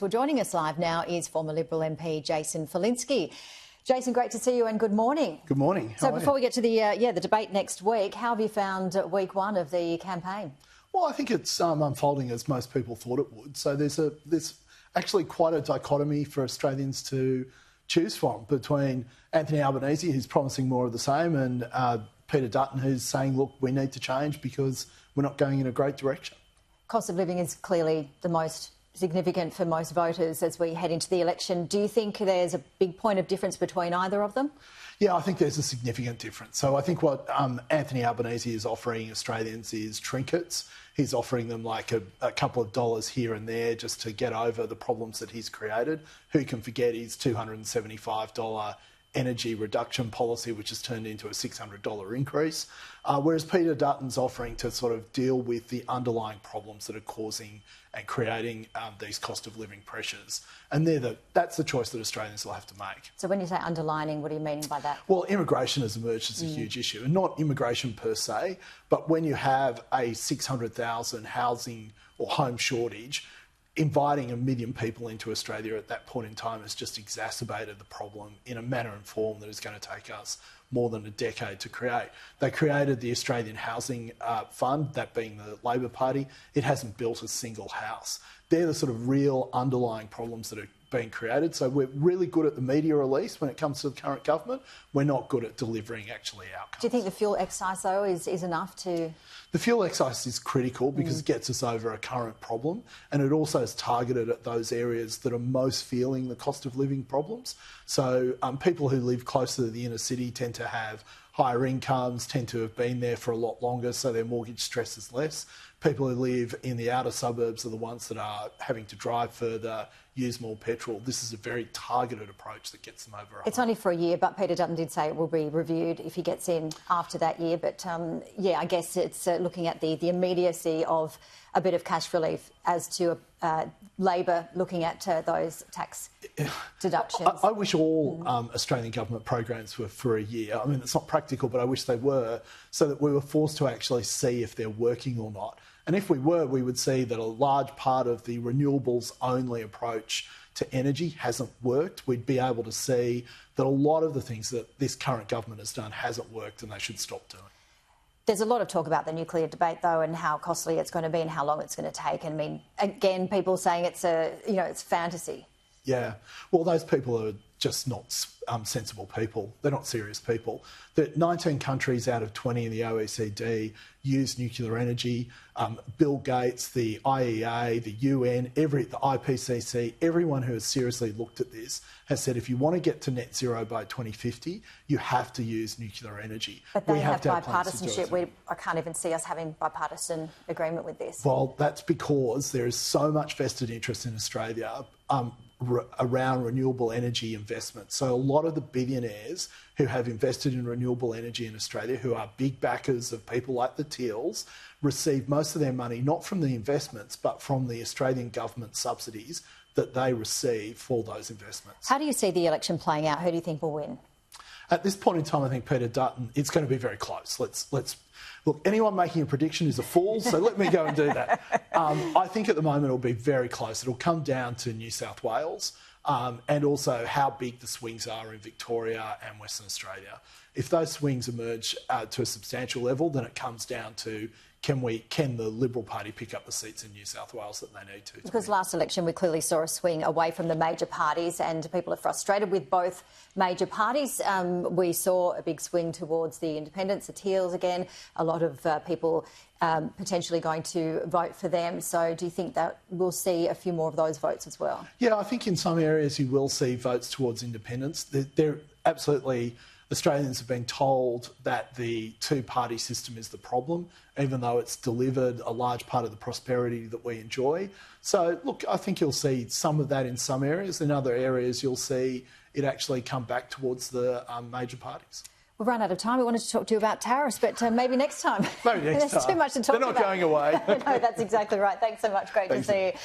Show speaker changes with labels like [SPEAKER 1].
[SPEAKER 1] Well, joining us live now is former Liberal MP Jason Falinski. Jason, great to see you and good morning.
[SPEAKER 2] Good morning.
[SPEAKER 1] So before we get to the debate next week, how have you found week one of the campaign?
[SPEAKER 2] Well, I think it's unfolding as most people thought it would. So there's actually quite a dichotomy for Australians to choose from between Anthony Albanese, who's promising more of the same, and Peter Dutton, who's saying, look, we need to change because we're not going in a great direction.
[SPEAKER 1] Cost of living is clearly the most significant for most voters as we head into the election. Do you think there's a big point of difference between either of them?
[SPEAKER 2] Yeah, I think there's a significant difference. So I think what Anthony Albanese is offering Australians is trinkets. He's offering them like a couple of dollars here and there just to get over the problems that he's created. Who can forget his $275 energy reduction policy, which has turned into a $600 increase, whereas Peter Dutton's offering to sort of deal with the underlying problems that are causing and creating these cost of living pressures. And that's the choice that Australians will have to make.
[SPEAKER 1] So when you say underlining, what are you meaning by that?
[SPEAKER 2] Well, immigration has emerged as a huge issue, and not immigration per se, but when you have a 600,000 housing or home shortage, inviting 1 million people into Australia at that point in time has just exacerbated the problem in a manner and form that is going to take us more than a decade to create. They created the Australian Housing Fund, that being the Labor Party. It hasn't built a single house. They're the sort of real underlying problems that are being created. So we're really good at the media release when it comes to the current government. We're not good at delivering actually outcomes.
[SPEAKER 1] Do you think the fuel excise, though, is enough to...
[SPEAKER 2] The fuel excise is critical because it gets us over a current problem, and it also is targeted at those areas that are most feeling the cost of living problems. So people who live closer to the inner city tend to have higher incomes, tend to have been there for a lot longer, so their mortgage stress is less. People who live in the outer suburbs are the ones that are having to drive further, use more petrol. This is a very targeted approach that gets them over.
[SPEAKER 1] It's only for a year, but Peter Dutton did say it will be reviewed if he gets in after that year. But, I guess it's looking at the immediacy of a bit of cash relief as to Labor looking at those tax deductions.
[SPEAKER 2] I wish all Australian government programs were for a year. I mean, it's not practical, but I wish they were, so that we were forced to actually see if they're working or not. And if we were, we would see that a large part of the renewables-only approach to energy hasn't worked. We'd be able to see that a lot of the things that this current government has done hasn't worked and they should stop doing.
[SPEAKER 1] There's a lot of talk about the nuclear debate, though, and how costly it's going to be and how long it's going to take. And I mean, again, people saying it's fantasy.
[SPEAKER 2] Yeah. Well, those people are just not sensible people. They're not serious people. 19 countries out of 20 in the OECD use nuclear energy. Bill Gates, the IEA, the UN, the IPCC, everyone who has seriously looked at this has said if you want to get to net zero by 2050, you have to use nuclear energy.
[SPEAKER 1] But they have bipartisanship. I can't even see us having bipartisan agreement with this.
[SPEAKER 2] Well, that's because there is so much vested interest in Australia around renewable energy investment. So a lot of the billionaires who have invested in renewable energy in Australia, who are big backers of people like the Teals, receive most of their money not from the investments but from the Australian government subsidies that they receive for those investments.
[SPEAKER 1] How do you see the election playing out? Who do you think will win?
[SPEAKER 2] At this point in time, I think Peter Dutton, it's going to be very close. Let's look, anyone making a prediction is a fool, so let me go and do that. I think at the moment it'll be very close. It'll come down to New South Wales and also how big the swings are in Victoria and Western Australia. If those swings emerge to a substantial level, then it comes down to can the Liberal Party pick up the seats in New South Wales that they need to?
[SPEAKER 1] Because last election we clearly saw a swing away from the major parties and people are frustrated with both major parties. We saw a big swing towards the independents, the Teals again. A lot of people potentially going to vote for them. So do you think that we'll see a few more of those votes as well?
[SPEAKER 2] Yeah, I think in some areas you will see votes towards independents. They're absolutely... Australians have been told that the two-party system is the problem, even though it's delivered a large part of the prosperity that we enjoy. So, look, I think you'll see some of that in some areas. In other areas, you'll see it actually come back towards the major parties.
[SPEAKER 1] We've run out of time. We wanted to talk to you about tariffs, but maybe next time.
[SPEAKER 2] Maybe next time.
[SPEAKER 1] There's too much to talk about.
[SPEAKER 2] They're not going away.
[SPEAKER 1] No, that's exactly right. Thanks so much. Great to see you.